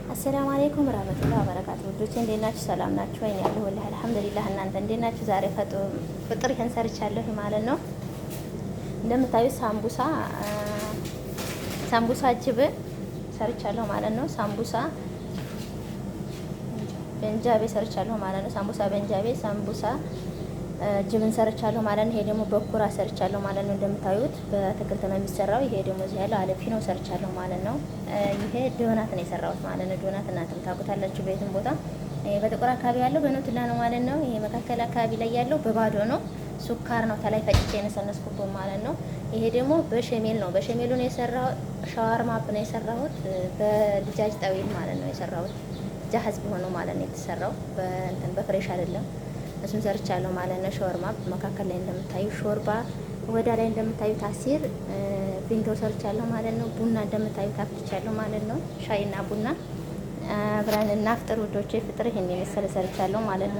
አሰላሙ አለይኩም ወራህመቱላሂ ወበረካቱ። ውዶቼ እንዴት ናችሁ? ሰላም ናችሁ ወይ? ያለሁ ወላሂ አልሐምዱሊላህ። እናንተ እንዴት ናችሁ? ዛሬ ፍጥር ይሄን ሰርቻለሁ ማለት ነው። እንደምታዩት ሳምቡሳ ጅብ ሰርቻለሁ ማለት ነው። ሳምቡሳ በእንጃቤ ሰርቻለሁ ማለት ነው። ሳምቡሳ በእንጃቤ፣ ሳምቡሳ ጅብን ሰርቻለሁ ማለት ነው። ይሄ ደግሞ በኩራ ሰርቻለሁ ማለት ነው። እንደምታዩት በአትክልት ነው የሚሰራው። ይሄ ደግሞ እዚህ ያለው አለፊ ነው ሰርቻለሁ ማለት ነው። ይሄ ዶናት ነው የሰራሁት ማለት ነው። ዶናት እናንተም ታውቁታላችሁ በየትም ቦታ። በጥቁር አካባቢ ያለው በኖትላ ነው ማለት ነው። ይሄ መካከል አካባቢ ላይ ያለው በባዶ ነው። ሱካር ነው ተላይ ፈጭቼ የነሰነስኩት ማለት ነው። ይሄ ደግሞ በሸሜል ነው። በሸሜሉ ነው የሰራሁት። ሻዋርማ ነው የሰራሁት በድጃጅ ጠዊል ማለት ነው የሰራሁት። ጃሃዝ ቢሆነው ማለት ነው የተሰራው በፍሬሽ አይደለም። እሱን ሰርቻለሁ ማለት ነው። ሾርማ መካከል ላይ እንደምታዩ ሾርባ፣ ወዳ ላይ እንደምታዩ ታሲር ቢንቶ ሰርቻለሁ ማለት ነው። ቡና እንደምታዩ ታፍልቻለሁ ማለት ነው። ሻይና ቡና አብረን እናፍጥር ውዶቼ። ፍጥር ይሄን የመሰለ ሰርቻለሁ ማለት ነው።